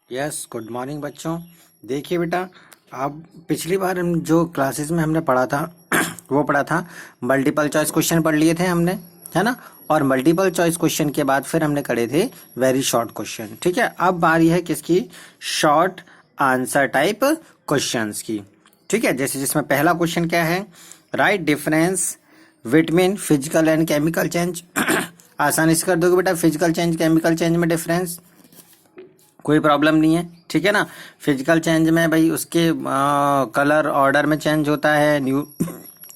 Yes, good morning बच्चों। देखिए बेटा, आप पिछली बार हम जो क्लासेस में हमने पढ़ा था वो पढ़ा था मल्टीपल चॉइस क्वेश्चन पढ़ लिए थे हमने, है ना। और मल्टीपल चॉइस क्वेश्चन के बाद फिर हमने करे थे वेरी शॉर्ट क्वेश्चन। ठीक है, अब बारी है किसकी? शॉर्ट आंसर टाइप क्वेश्चंस की। ठीक है, जैसे जिसमें पहला क्वेश्चन क्या है? Right difference between physical and chemical change. आसानी से कर दोगे बेटा, फिजिकल चेंज केमिकल चेंज में डिफरेंस, कोई प्रॉब्लम नहीं है। ठीक है ना। फिजिकल चेंज में भाई उसके कलर ऑर्डर में चेंज होता है, न्यू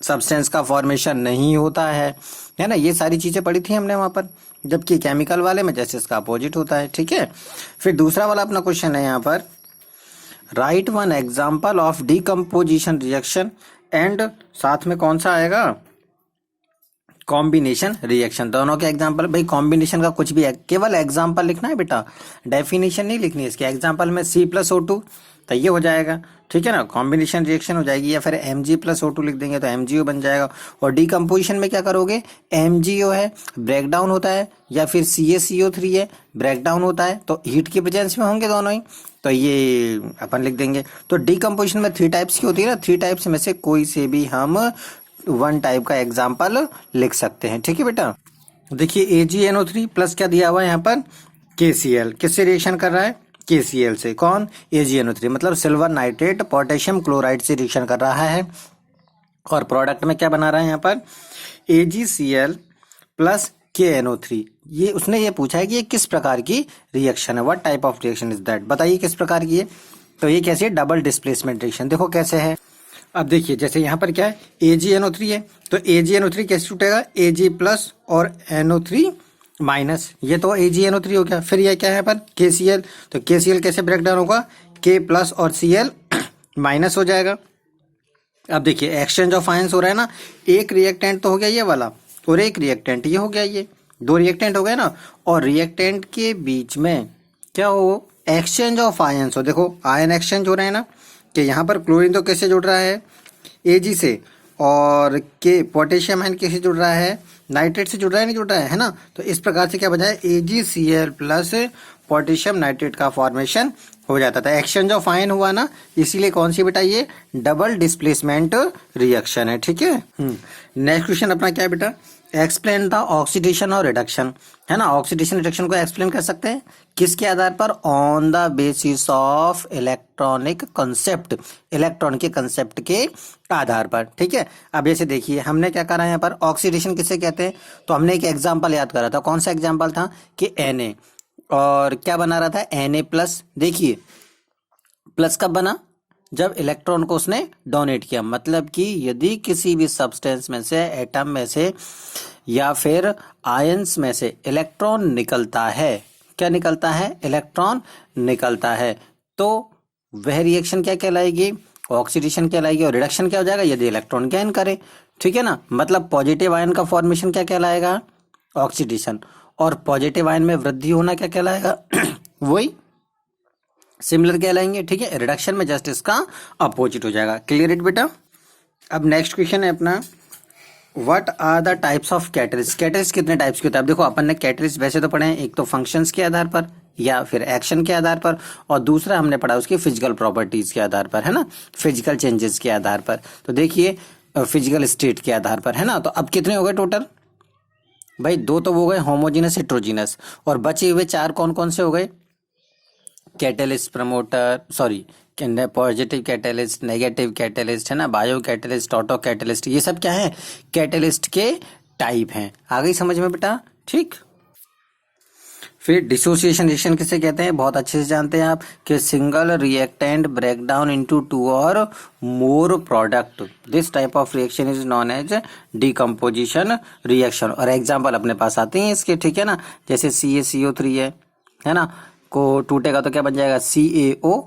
सब्सटेंस का फॉर्मेशन नहीं होता है ना। ये सारी चीजें पढ़ी थी हमने वहां पर। जबकि केमिकल वाले में जैसे इसका अपोजिट होता है। ठीक है, फिर दूसरा वाला अपना क्वेश्चन है यहाँ पर, right one example of decomposition reaction and साथ में कौन सा आएगा? Combination reaction. दोनों के एग्जांपल। भाई कॉम्बिनेशन का कुछ भी है, केवल एग्जांपल लिखना है बेटा, डेफिनेशन नहीं लिखनी है इसके। एग्जांपल में C+O2 तो ये हो जाएगा। ठीक है ना, कॉम्बिनेशन रिएक्शन हो जाएगी। या फिर Mg+O2 लिख देंगे तो MgO बन जाएगा। और डीकम्पोजिशन में क्या करोगे? MgO है, ब्रेकडाउन होता है, या फिर CaCO3 है, ब्रेकडाउन होता है, तो हीट की प्रेजेंस में होंगे दोनों ही, तो ये अपन लिख देंगे। तो डीकम्पोजिशन में 3 टाइप्स की होती है ना, 3 टाइप्स में से कोई से भी हम 1 टाइप का एग्जाम्पल लिख सकते हैं। ठीक है बेटा, देखिए AgNO3 प्लस क्या दिया हुआ है यहाँ पर? KCl। किससे रिएक्शन कर रहा है? KCl से। कौन? AgNO3, मतलब सिल्वर नाइट्रेट पोटेशियम क्लोराइड से रिएक्शन कर रहा है। और प्रोडक्ट में क्या बना रहा है यहाँ पर? AgCl plus KNO3। ये उसने ये पूछा है कि ये किस प्रकार की रिएक्शन है, what type of reaction is that, बताइए किस प्रकार की है। तो ये कैसे है? Double displacement reaction. देखो कैसे है। अब देखिए, जैसे यहाँ पर क्या है? AgNO3 है, तो AgNO3 कैसे छूटेगा? Ag प्लस और NO3 माइनस, ये तो AgNO3 हो गया। फिर ये क्या है यहाँ पर? KCl, तो KCl कैसे ब्रेक डाउन होगा? K प्लस और Cl माइनस हो जाएगा। अब देखिए एक्सचेंज ऑफ आयंस हो रहा है ना, एक रिएक्टेंट तो हो गया ये वाला, और एक रिएक्टेंट ये हो गया, ये 2 रिएक्टेंट हो गए ना। और रिएक्टेंट के बीच में क्या हो? एक्सचेंज ऑफ आयंस हो। देखो आयन एक्सचेंज हो रहे हैं ना, कि यहाँ पर क्लोरीन तो कैसे जुड़ रहा है? Ag से, और के पोटेशियम आयन कैसे जुड़ रहा है? नाइट्रेट से जुड़ रहा है, नहीं जुड़ रहा है ना। तो इस प्रकार से क्या बचा है? AgCl प्लस पोटेशियम नाइट्रेट का फॉर्मेशन हो जाता था। एक्सचेंज ऑफ आयन हुआ ना, इसीलिए कौन सी बेटा? ये डबल डिस्प्लेसमेंट रिएक्शन है। ठीक है। नेक्स्ट क्वेश्चन अपना क्या है बेटा? एक्सप्लेन द ऑक्सीडेशन और रिडक्शन, है ना। ऑक्सीडेशन रिडक्शन को एक्सप्लेन कर सकते हैं किसके आधार पर? On the basis of electronic concept, electron के कंसेप्ट के आधार पर। ठीक है। अब जैसे देखिए हमने क्या करा यहाँ पर, ऑक्सीडेशन किसे कहते हैं? तो हमने एक एग्जाम्पल याद करा था। कौन सा एग्जाम्पल था? कि Na, और क्या बना रहा था? Na plus. देखिए प्लस कब बना? जब इलेक्ट्रॉन को उसने डोनेट किया। मतलब कि यदि किसी भी सब्सटेंस में से, एटम में से, या फिर आयंस में से इलेक्ट्रॉन निकलता है, क्या निकलता है? इलेक्ट्रॉन निकलता है, तो वह रिएक्शन क्या कहलाएगी? ऑक्सीडेशन कहलाएगी। और रिडक्शन क्या हो जाएगा? यदि इलेक्ट्रॉन गेन करे। ठीक है ना, मतलब पॉजिटिव आयन का फॉर्मेशन क्या कहलाएगा? ऑक्सीडेशन। और पॉजिटिव आयन में वृद्धि होना क्या कहलाएगा? वही सिमिलर कहलाएंगे। ठीक है, रिडक्शन में जस्ट इसका अपोजिट हो जाएगा। क्लियर इट बेटा। अब नेक्स्ट क्वेश्चन है अपना, what are the types of catalyst. Catalyst कितने टाइप्स के होते हैं? अब देखो अपन ने कैटलिस्ट वैसे तो पढ़े हैं, एक तो फंक्शंस के आधार पर या फिर एक्शन के आधार पर, और दूसरा हमने पढ़ा उसकी फिजिकल प्रॉपर्टीज के आधार पर, है ना, फिजिकल चेंजेस के आधार पर। तो देखिए फिजिकल स्टेट के आधार पर, है ना। तो अब कितने हो गए टोटल? भाई 2 तो वो गए होमोजीनस हेट्रोजीनस, और बचे हुए 4 कौन कौन से हो गए? Catalyst, promoter, sorry positive catalyst, negative catalyst, है ना, बायो कैटलिस्ट, ऑटो कैटलिस्ट, ये सब क्या है? कैटलिस्ट के टाइप हैं। आ गई समझ में बेटा? ठीक। फिर डिसोसिएशन रिएक्शन किसे कहते हैं? बहुत अच्छे से जानते हैं आप, कि single reactant break down into 2 और more product. This type of reaction is known as decomposition reaction. और एग्जांपल अपने पास आते हैं इसके। ठीक है ना, जैसे CaCO3 है ना, को टूटेगा तो क्या बन जाएगा? CaO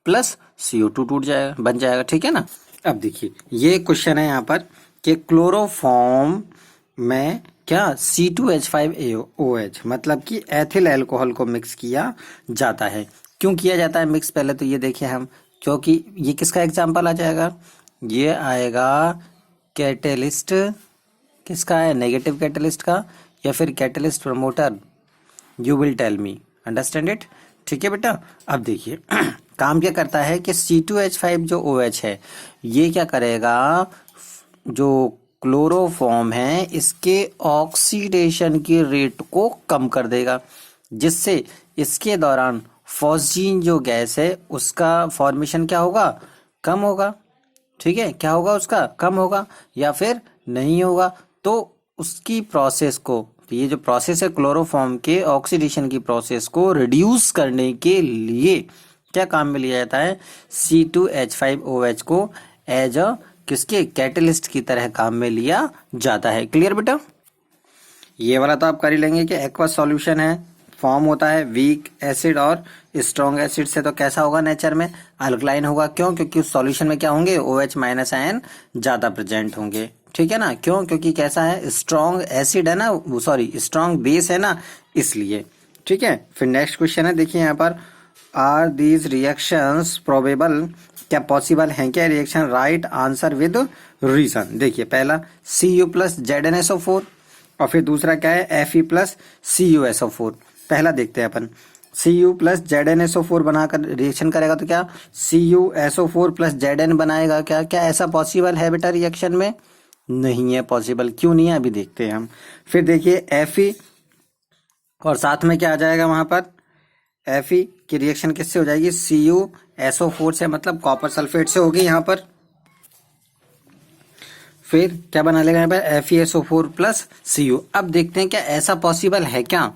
प्लस CO2 टूट जाएगा, बन जाएगा। ठीक है ना। अब देखिए ये क्वेश्चन है यहाँ पर, कि क्लोरोफॉर्म में क्या C2H5OH, मतलब कि एथिल अल्कोहल को मिक्स किया जाता है। क्यों किया जाता है मिक्स? पहले तो ये देखिए हम, क्योंकि ये किसका एग्जाम्पल आ जाएगा? ये आएगा कैटलिस्ट, किसका है? नेगेटिव कैटलिस्ट का, या फिर catalyst promoter? You will tell me, understand it. ठीक है बेटा। अब देखिए काम क्या करता है कि C2H5 जो OH है ये क्या करेगा, जो क्लोरोफॉर्म है इसके ऑक्सीडेशन की रेट को कम कर देगा, जिससे इसके दौरान फॉस्जीन जो गैस है उसका फॉर्मेशन क्या होगा, कम होगा। ठीक है, क्या होगा उसका, कम होगा या फिर नहीं होगा। तो उसकी प्रोसेस को, तो ये जो प्रोसेस है क्लोरोफॉर्म के ऑक्सीडेशन की प्रोसेस को रिड्यूस करने के लिए क्या काम में लिया जाता है, C2H5OH को एज अ किसके, कैटलिस्ट की तरह काम में लिया जाता है। क्लियर बेटा। ये वाला तो आप कर ही लेंगे कि एक्वस सॉल्यूशन है, फॉर्म होता है वीक एसिड और स्ट्रॉन्ग एसिड से, तो कैसा होगा नेचर में, अल्कलाइन होगा। क्यों, क्योंकि उस सॉल्यूशन में क्या होंगे, OH- आयन ज्यादा प्रेजेंट होंगे। ठीक है ना, क्यों, क्योंकि कैसा है, स्ट्रॉन्ग एसिड है ना, सॉरी स्ट्रॉन्ग बेस है ना, इसलिए। ठीक है, फिर नेक्स्ट क्वेश्चन है, देखिए यहाँ पर, आर दीज रिएक्शंस प्रोबेबल, क्या पॉसिबल है क्या reaction, right answer with reason. देखिए पहला Cu प्लस ZnSO4 और फिर दूसरा क्या है Fe+CuSO4। पहला देखते हैं अपन, Cu प्लस ZnSO4 बनाकर रिएक्शन करेगा तो क्या CuSO4 प्लस Zn बनाएगा क्या, क्या ऐसा पॉसिबल है बेटा रिएक्शन में, नहीं है पॉसिबल। क्यों नहीं है, अभी देखते हैं हम। फिर देखिए Fe और साथ में क्या आ जाएगा वहां पर, Fe की रिएक्शन किससे हो जाएगी, CuSO4 से, मतलब कॉपर सल्फेट से होगी यहाँ पर। फिर क्या बना लेगा यहाँ पर FeSO4 प्लस Cu। अब देखते हैं क्या ऐसा पॉसिबल है क्या,